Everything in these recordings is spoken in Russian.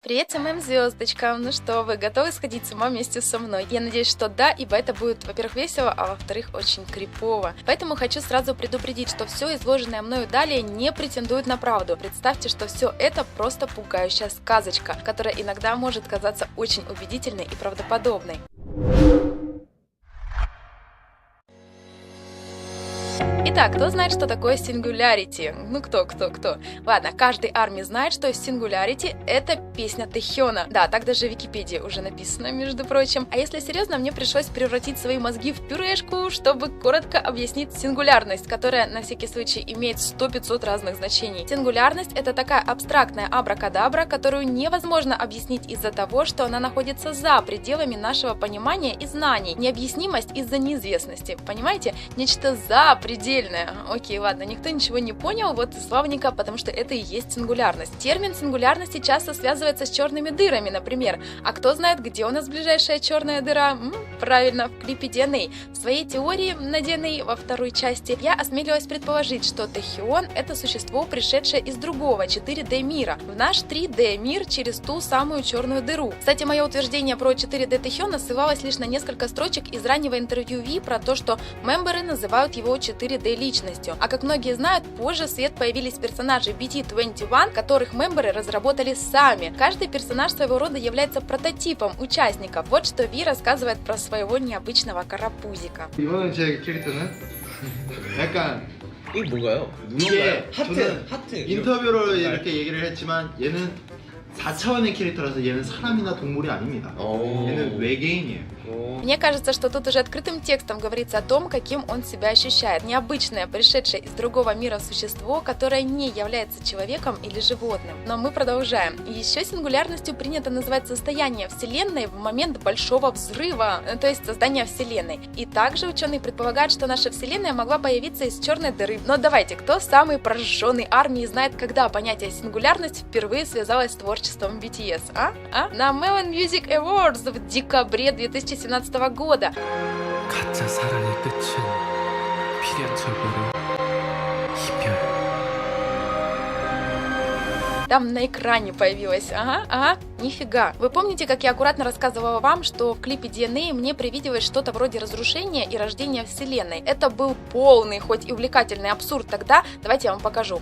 Привет моим звездочкам! Ну что, вы готовы сходить с ума вместе со мной? Я надеюсь, что да, ибо это будет, во-первых, весело, а во-вторых, очень крипово. Поэтому хочу сразу предупредить, что все изложенное мною далее не претендует на правду. Представьте, что все это просто пугающая сказочка, которая иногда может казаться очень убедительной и правдоподобной. Итак, кто знает, что такое Singularity? Ну кто? Ладно, каждый армии знает, что Singularity — это песня Тэхёна. Да, так даже в Википедии уже написано, между прочим. А если серьезно, мне пришлось превратить свои мозги в пюрешку, чтобы коротко объяснить сингулярность, которая на всякий случай имеет 100-500 разных значений. Сингулярность — это такая абстрактная абракадабра, которую невозможно объяснить из-за того, что она находится за пределами нашего понимания и знаний. Необъяснимость из-за неизвестности. Понимаете? Нечто запредельное. Окей, ладно, никто ничего не понял, вот и славненько, потому что это и есть сингулярность. Термин сингулярности часто связывается с черными дырами, например. А кто знает, где у нас ближайшая черная дыра? Правильно, в клипе DNA. В своей теории на DNA во второй части я осмелилась предположить, что Тэхён — это существо, пришедшее из другого 4D мира, в наш 3D мир через ту самую черную дыру. Кстати, мое утверждение про 4D Тэхёна ссылалось лишь на несколько строчек из раннего интервью Ви про то, что мемберы называют его 4D личностью. А как многие знают, позже в свет появились персонажи BT21, которых мемберы разработали сами. Каждый персонаж своего рода является прототипом участников. Вот что Ви рассказывает про своего необычного карапузика. 이번에 제 캐릭터는 약간 이게 뭔가요? 이게 저는 하트 인터뷰로 이렇게 얘기를 했지만 얘는 4차원의 캐릭터라서 얘는 사람이나 동물이 아닙니다. 얘는 외계인이에요. Мне кажется, что тут уже открытым текстом говорится о том, каким он себя ощущает. Необычное, пришедшее из другого мира существо, которое не является человеком или животным. Но мы продолжаем. Еще сингулярностью принято называть состояние Вселенной в момент большого взрыва, то есть создания Вселенной. И также ученые предполагают, что наша Вселенная могла появиться из черной дыры. Но давайте, кто самый прожженный армии знает, когда понятие сингулярность впервые связалось с творчеством BTS? На Melon Music Awards в декабре 2017 года. 가짜 사랑의 끝은 피ля처럼 이별. Там на экране появилась. Ага, нифига. Вы помните, как я аккуратно рассказывала вам, что в клипе DNA мне привиделось что-то вроде разрушения и рождения Вселенной? Это был полный, хоть и увлекательный абсурд тогда. Давайте я вам покажу.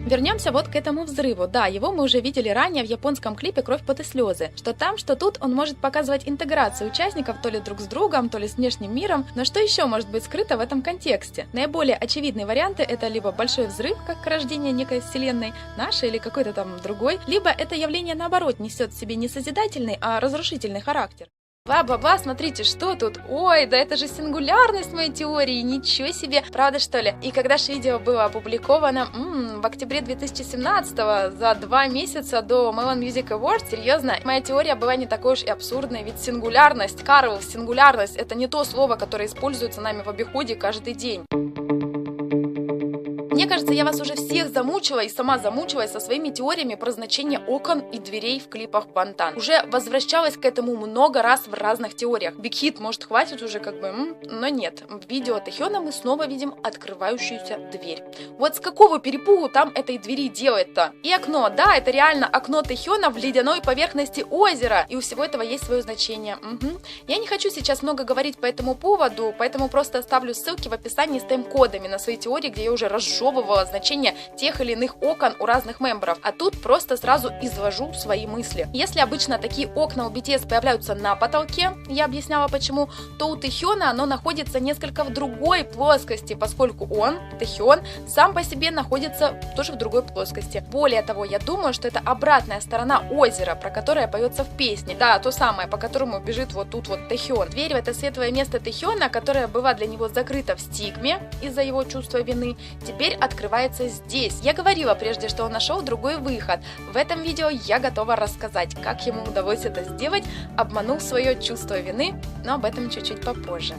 Вернемся вот к этому взрыву. Да, его мы уже видели ранее в японском клипе «Кровь, пот и слезы». Что там, что тут, он может показывать интеграцию участников то ли друг с другом, то ли с внешним миром. Но что еще может быть скрыто в этом контексте? Наиболее очевидные варианты — это либо большой взрыв, как рождение некой вселенной, нашей или какой-то там другой, либо это явление, наоборот, несет в себе не созидательный, а разрушительный характер. Бла-бла-бла, смотрите, что тут? Ой, да это же сингулярность моей теории, ничего себе, правда что ли? И когда же видео было опубликовано, в октябре 2017-го, за 2 месяца до Melon Music Awards, серьезно, моя теория была не такой уж и абсурдной, ведь сингулярность, Карл, сингулярность — это не то слово, которое используется нами в обиходе каждый день. Мне кажется, я вас уже всех замучила и сама замучилась со своими теориями про значение окон и дверей в клипах Бантан. Уже возвращалась к этому много раз в разных теориях. Big Hit, может, хватит уже но нет. В видео Тэхёна мы снова видим открывающуюся дверь. Вот с какого перепугу там этой двери делать-то? И окно, да, это реально окно Тэхёна в ледяной поверхности озера. И у всего этого есть свое значение. Я не хочу сейчас много говорить по этому поводу, поэтому просто оставлю ссылки в описании с тайм-кодами на свои теории, где я уже разжевывала значение тех или иных окон у разных мемберов, а тут просто сразу изложу свои мысли. Если обычно такие окна у BTS появляются на потолке, я объясняла почему, то у Тэхёна оно находится несколько в другой плоскости, поскольку он, Тэхён, сам по себе находится тоже в другой плоскости. Более того, я думаю, что это обратная сторона озера, про которое поется в песне. Да, то самое, по которому бежит вот тут вот Тэхён. Дверь в это светлое место Тэхёна, которая была для него закрыта в стигме из-за его чувства вины, теперь открывается здесь. Я говорила прежде, что он нашел другой выход. В этом видео я готова рассказать, как ему удалось это сделать, обманув свое чувство вины, но об этом чуть-чуть попозже.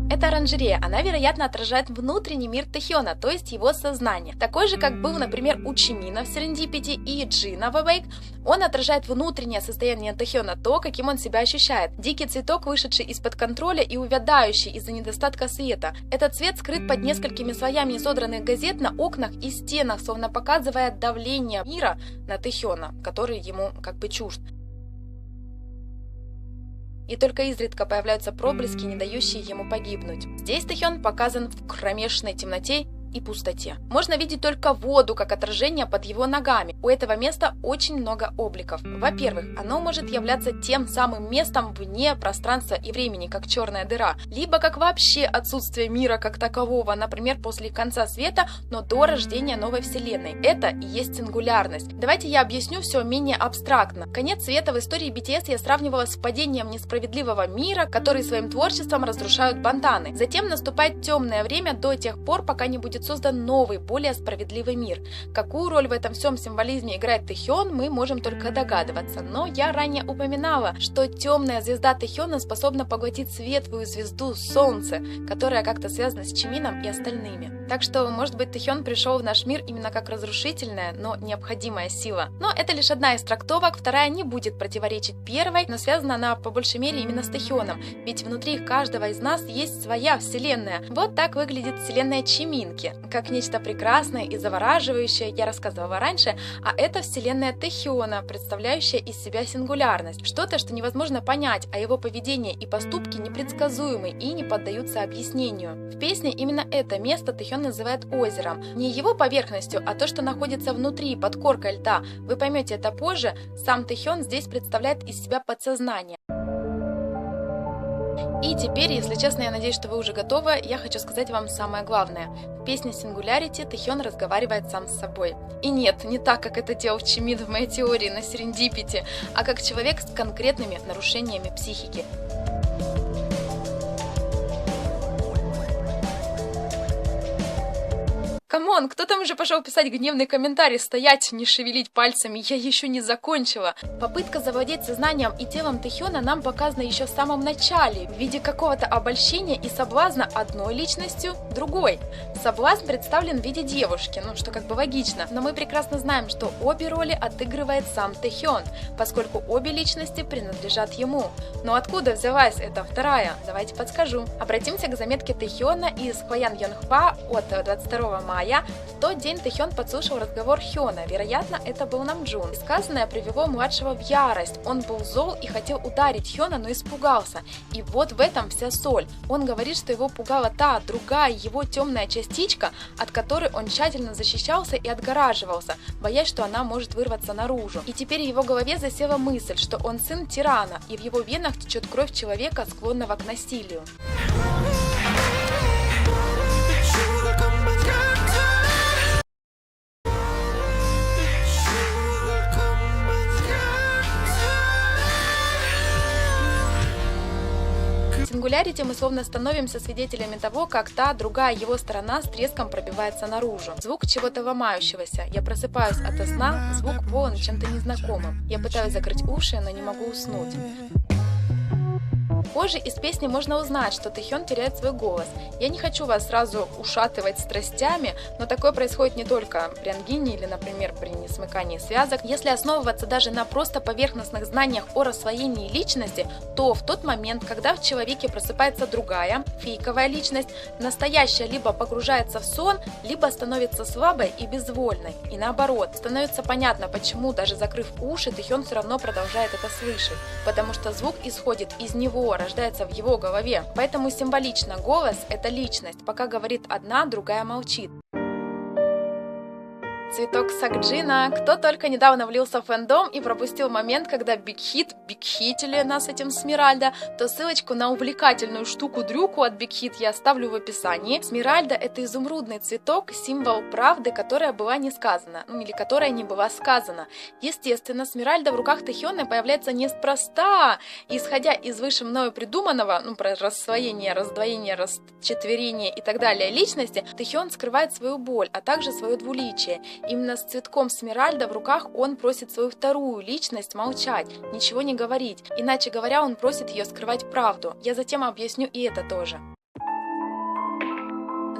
Эта оранжерея, она, вероятно, отражает внутренний мир Тэхёна, то есть его сознание. Такой же, как был, например, у Чимина в Серендипити и Джина в Awake, он отражает внутреннее состояние Тэхёна, то, каким он себя ощущает. Дикий цветок, вышедший из-под контроля и увядающий из-за недостатка света. Этот цвет скрыт под несколькими слоями изодранных газет на окнах и стенах, словно показывая давление мира на Тэхёна, который ему как бы чужд. И только изредка появляются проблески, не дающие ему погибнуть. Здесь Тэхён показан в кромешной темноте и пустоте. Можно видеть только воду, как отражение под его ногами. У этого места очень много обликов. Во-первых, оно может являться тем самым местом вне пространства и времени, как черная дыра, либо как вообще отсутствие мира как такового, например, после конца света, но до рождения новой вселенной. Это и есть сингулярность. Давайте я объясню все менее абстрактно. Конец света в истории BTS я сравнивала с падением несправедливого мира, который своим творчеством разрушают банданы. Затем наступает темное время до тех пор, пока не будет создан новый, более справедливый мир. Какую роль в этом всем символизме играет Тэхён, мы можем только догадываться. Но я ранее упоминала, что темная звезда Тэхёна способна поглотить светлую звезду Солнце, которая как-то связана с Чимином и остальными. Так что, может быть, Тэхён пришел в наш мир именно как разрушительная, но необходимая сила. Но это лишь одна из трактовок, вторая не будет противоречить первой, но связана она по большей мере именно с Тэхёном, ведь внутри каждого из нас есть своя вселенная. Вот так выглядит вселенная Чиминки. Как нечто прекрасное и завораживающее, я рассказывала раньше, а это вселенная Тэхёна, представляющая из себя сингулярность. Что-то, что невозможно понять, а его поведение и поступки непредсказуемы и не поддаются объяснению. В песне именно это место Тэхён называет озером. Не его поверхностью, а то, что находится внутри, под коркой льда. Вы поймете это позже, сам Тэхён здесь представляет из себя подсознание. И теперь, если честно, я надеюсь, что вы уже готовы, я хочу сказать вам самое главное. В песне Singularity Тэхён разговаривает сам с собой. И нет, не так, как это делал Чимин в моей теории на Серендипити, а как человек с конкретными нарушениями психики. Камон, кто там уже пошел писать гневный комментарий? Стоять, не шевелить пальцами, я еще не закончила. Попытка завладеть сознанием и телом Тэхёна нам показана еще в самом начале, в виде какого-то обольщения и соблазна одной личностью другой. Соблазн представлен в виде девушки, что как бы логично, но мы прекрасно знаем, что обе роли отыгрывает сам Тэхён, поскольку обе личности принадлежат ему. Но откуда взялась эта вторая? Давайте подскажу. Обратимся к заметке Тэхёна из Хвоян Йонхва от 22 мая. В тот день Тэхён подслушал разговор Хёна, вероятно, это был Намджун. И сказанное привело младшего в ярость. Он был зол и хотел ударить Хёна, но испугался. И вот в этом вся соль. Он говорит, что его пугала та, другая, его темная частичка, от которой он тщательно защищался и отгораживался, боясь, что она может вырваться наружу. И теперь в его голове засела мысль, что он сын тирана, и в его венах течет кровь человека, склонного к насилию. В Singularity мы словно становимся свидетелями того, как та, другая его сторона с треском пробивается наружу. Звук чего-то ломающегося. Я просыпаюсь ото сна, звук полон чем-то незнакомым. Я пытаюсь закрыть уши, но не могу уснуть. Позже из песни можно узнать, что Тэхён теряет свой голос. Я не хочу вас сразу ушатывать страстями, но такое происходит не только при ангине или, например, при несмыкании связок. Если основываться даже на просто поверхностных знаниях о рассвоении личности, то в тот момент, когда в человеке просыпается другая, фейковая личность, настоящая либо погружается в сон, либо становится слабой и безвольной. И наоборот, становится понятно, почему, даже закрыв уши, Тэхён все равно продолжает это слышать. Потому что звук исходит из него, рождается в его голове. Поэтому символично голос – это личность. Пока говорит одна, другая молчит. Цветок Сакджина. Кто только недавно влился в фэндом и пропустил момент, когда бигхитили нас этим Смиральда, то ссылочку на увлекательную штуку-дрюку от Big Hit я оставлю в описании. Смиральда – это изумрудный цветок, символ правды, которая была не сказана, или которая не была сказана. Естественно, Смиральда в руках Тэхёна появляется неспроста. И, исходя из выше мною придуманного, про рассвоение, раздвоение, расчетверение и так далее личности, Тэхён скрывает свою боль, а также свое двуличие. Именно с цветком Смиральда в руках он просит свою вторую личность молчать, ничего не говорить. Иначе говоря, он просит ее скрывать правду. Я затем объясню и это тоже.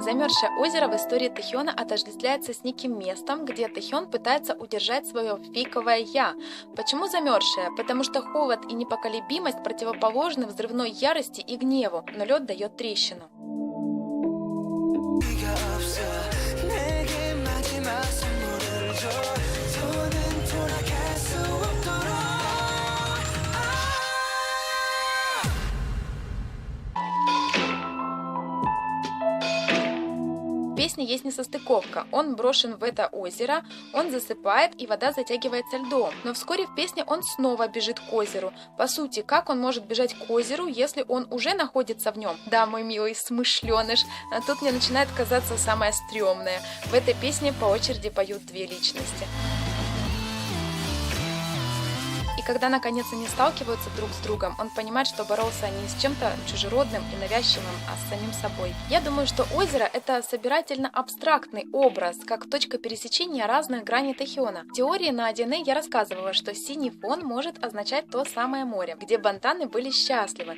Замерзшее озеро в истории Тэхёна отождествляется с неким местом, где Тэхён пытается удержать свое фейковое «я». Почему замерзшее? Потому что холод и непоколебимость противоположны взрывной ярости и гневу, но лед дает трещину. В песне есть несостыковка. Он брошен в это озеро, он засыпает, и вода затягивается льдом. Но вскоре в песне он снова бежит к озеру. По сути, как он может бежать к озеру, если он уже находится в нем? Да, мой милый смышленыш, а тут мне начинает казаться самое стрёмное. В этой песне по очереди поют две личности. И когда наконец они сталкиваются друг с другом, он понимает, что боролся не с чем-то чужеродным и навязчивым, а с самим собой. Я думаю, что озеро — это собирательно-абстрактный образ, как точка пересечения разных граней Тэхёна. В теории на 1С я рассказывала, что синий фон может означать то самое море, где бантаны были счастливы.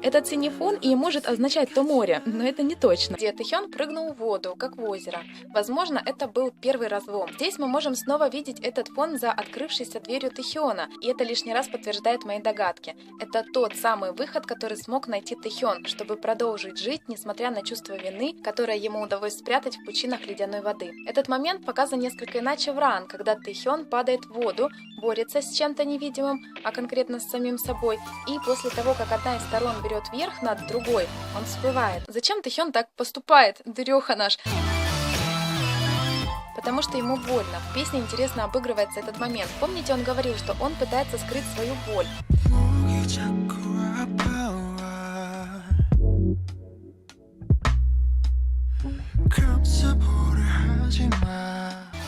Этот синий фон и может означать то море, но это не точно. Где Тэхён прыгнул в воду, как в озеро. Возможно, это был первый разлом. Здесь мы можем снова видеть этот фон за открывшейся дверью Тэхёна, и это лишний раз подтверждает мои догадки. Это тот самый выход, который смог найти Тэхён, чтобы продолжить жить, несмотря на чувство вины, которое ему удалось спрятать в пучинах ледяной воды. Этот момент показан несколько иначе в Ран, когда Тэхён падает в воду, борется с чем-то невидимым, а конкретно с самим собой, и после того, как одна из сторон берет верх над другой, он всплывает. Зачем Тэхён так поступает, дуреха наш? Потому что ему больно. В песне интересно обыгрывается этот момент. Помните, он говорил, что он пытается скрыть свою боль.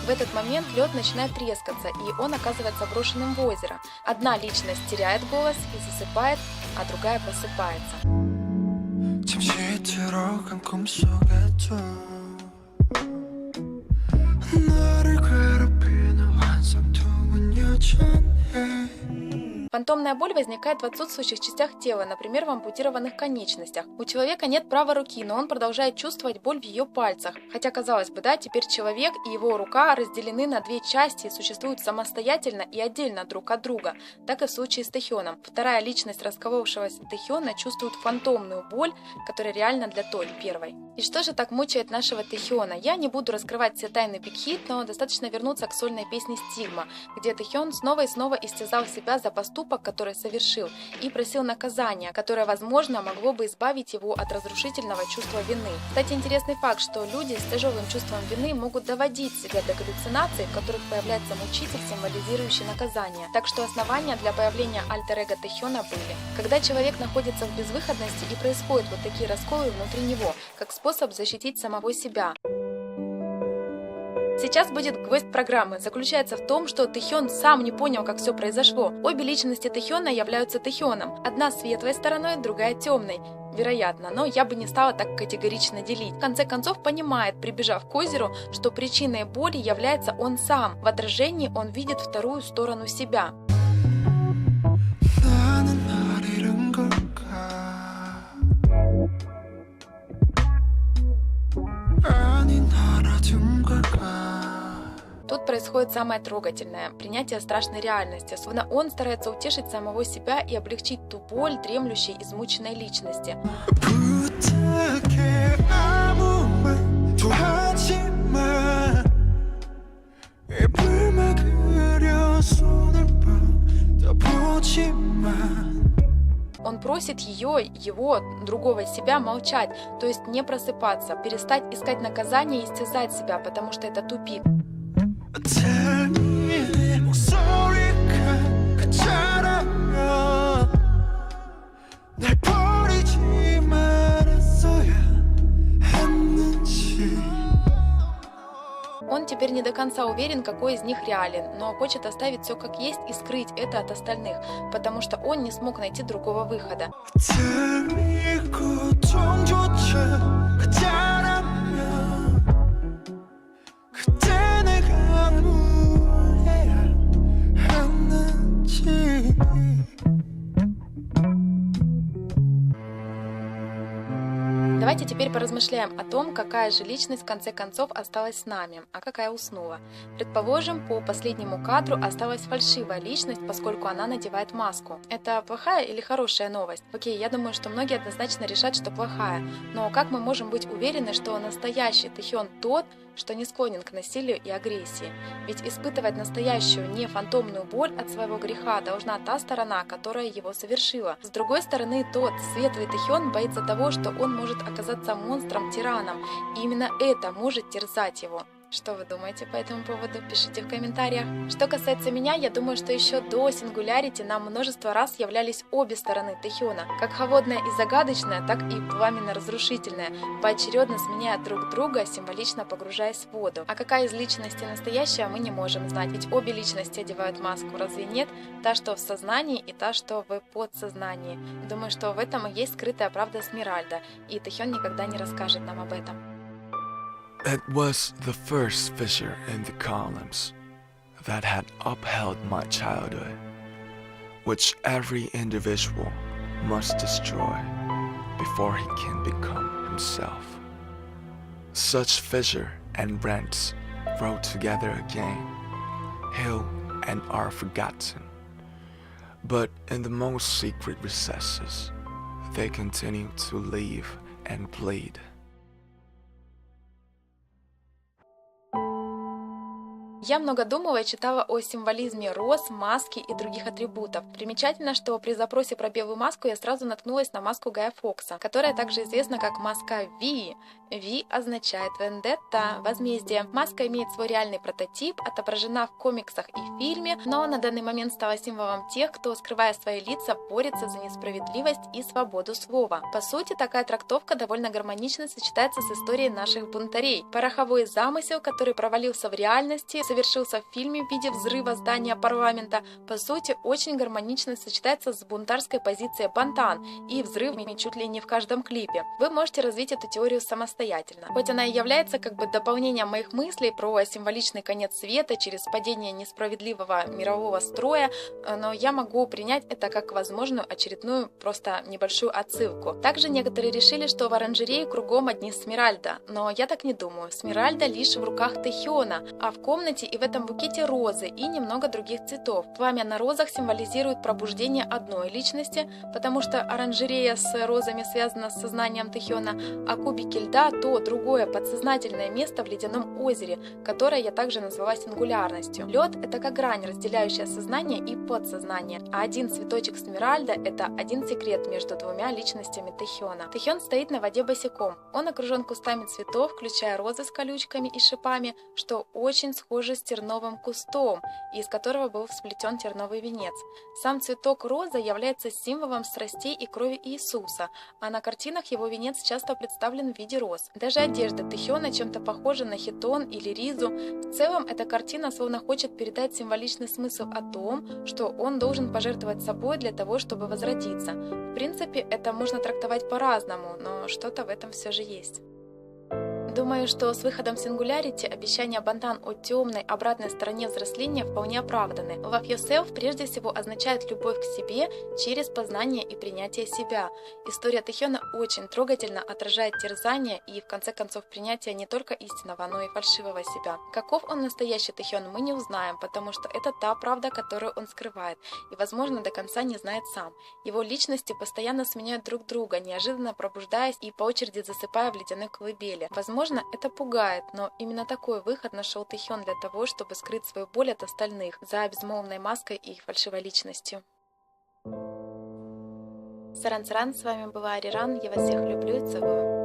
В этот момент лед начинает трескаться, и он оказывается брошенным в озеро. Одна личность теряет голос и засыпает, а другая просыпается. Фантомная боль возникает в отсутствующих частях тела, например, в ампутированных конечностях. У человека нет правой руки, но он продолжает чувствовать боль в ее пальцах. Хотя, казалось бы, да, теперь человек и его рука разделены на две части и существуют самостоятельно и отдельно друг от друга. Так и в случае с Тэхёном. Вторая личность расколовшегося Тэхёна чувствует фантомную боль, которая реальна для той, первой. И что же так мучает нашего Тэхёна? Я не буду раскрывать все тайны Big Hit, но достаточно вернуться к сольной песне «Стигма», где Тэхён снова и снова истязал себя за поступок, который совершил, и просил наказания, которое, возможно, могло бы избавить его от разрушительного чувства вины. Кстати, интересный факт, что люди с тяжелым чувством вины могут доводить себя до галлюцинаций, в которых появляется мучитель, символизирующий наказание. Так что основания для появления альтер-эго Тэхёна были. Когда человек находится в безвыходности, и происходят вот такие расколы внутри него, как способ защитить самого себя. Сейчас будет гвоздь программы. Заключается в том, что Тэхён сам не понял, как все произошло. Обе личности Тэхёна являются Тэхёном. Одна светлой стороной, другая темной. Вероятно, но я бы не стала так категорично делить. В конце концов понимает, прибежав к озеру, что причиной боли является он сам. В отражении он видит вторую сторону себя. Тут происходит самое трогательное – принятие страшной реальности, словно он старается утешить самого себя и облегчить ту боль дремлющей, измученной личности. Он просит его, другого себя молчать, то есть не просыпаться, перестать искать наказание и истязать себя, потому что это тупик. Он теперь не до конца уверен, какой из них реален, но хочет оставить все как есть и скрыть это от остальных, потому что он не смог найти другого выхода. Давайте теперь поразмышляем о том, какая же личность в конце концов осталась с нами, а какая уснула. Предположим, по последнему кадру осталась фальшивая личность, поскольку она надевает маску. Это плохая или хорошая новость? Окей, я думаю, что многие однозначно решат, что плохая. Но как мы можем быть уверены, что настоящий Тэхён тот, что не склонен к насилию и агрессии? Ведь испытывать настоящую, не фантомную боль от своего греха должна та сторона, которая его совершила. С другой стороны, тот светлый Тэхён боится того, что он может оказаться монстром-тираном, и именно это может терзать его. Что вы думаете по этому поводу? Пишите в комментариях. Что касается меня, я думаю, что еще до Сингулярити нам множество раз являлись обе стороны Тэхёна, как холодная и загадочная, так и пламенно-разрушительная, поочередно сменяя друг друга, символично погружаясь в воду. А какая из личностей настоящая, мы не можем знать, ведь обе личности одевают маску, разве нет? Та, что в сознании, и та, что в подсознании. Думаю, что в этом и есть скрытая правда Смиральда, и Тэхён никогда не расскажет нам об этом. It was the first fissure in the columns that had upheld my childhood, which every individual must destroy before he can become himself. Such fissure and rents grow together again, heal and are forgotten, but in the most secret recesses, they continue to live and bleed. Я много думала и читала о символизме роз, маски и других атрибутов. Примечательно, что при запросе про белую маску я сразу наткнулась на маску Гая Фокса, которая также известна как маска Ви. Ви означает вендетта, возмездие. Маска имеет свой реальный прототип, отображена в комиксах и фильме, но на данный момент стала символом тех, кто, скрывая свои лица, борется за несправедливость и свободу слова. По сути, такая трактовка довольно гармонично сочетается с историей наших бунтарей. Пороховой замысел, который провалился в реальности, совершился в фильме в виде взрыва здания парламента, по сути, очень гармонично сочетается с бунтарской позицией Бантан и взрывами чуть ли не в каждом клипе. Вы можете развить эту теорию самостоятельно. Хоть она и является как бы дополнением моих мыслей про символичный конец света через падение несправедливого мирового строя, но я могу принять это как возможную очередную просто небольшую отсылку. Также некоторые решили, что в оранжерее кругом одни Смиральда, но я так не думаю. Смиральда лишь в руках Тэхёна, а в комнате и в этом букете розы и немного других цветов. Пламя на розах символизирует пробуждение одной личности, потому что оранжерея с розами связана с сознанием Тэхёна, а кубики льда – то другое подсознательное место в ледяном озере, которое я также назвала сингулярностью. Лед – это как грань, разделяющая сознание и подсознание, а один цветочек Смиральда – это один секрет между двумя личностями Тэхёна. Тэхён стоит на воде босиком. Он окружен кустами цветов, включая розы с колючками и шипами, что очень схоже с терновым кустом, из которого был сплетен терновый венец. Сам цветок розы является символом страстей и крови Иисуса, а на картинах его венец часто представлен в виде роз. Даже одежда Тэхёна чем-то похожа на хитон или ризу. В целом, эта картина словно хочет передать символичный смысл о том, что он должен пожертвовать собой для того, чтобы возродиться. В принципе, это можно трактовать по-разному, но что-то в этом все же есть. Думаю, что с выходом Сингулярити обещания Бантан о темной обратной стороне взросления вполне оправданы. Love yourself прежде всего означает любовь к себе через познание и принятие себя. История Тэхёна очень трогательно отражает терзание и, в конце концов, принятие не только истинного, но и фальшивого себя. Каков он настоящий Тэхён, мы не узнаем, потому что это та правда, которую он скрывает, и, возможно, до конца не знает сам. Его личности постоянно сменяют друг друга, неожиданно пробуждаясь и по очереди засыпая в ледяной колыбели. Возможно, это пугает, но именно такой выход нашел Тэхён для того, чтобы скрыть свою боль от остальных за безмолвной маской и фальшивой личностью. Саран-саран, с вами была Ариран, я вас всех люблю и целую.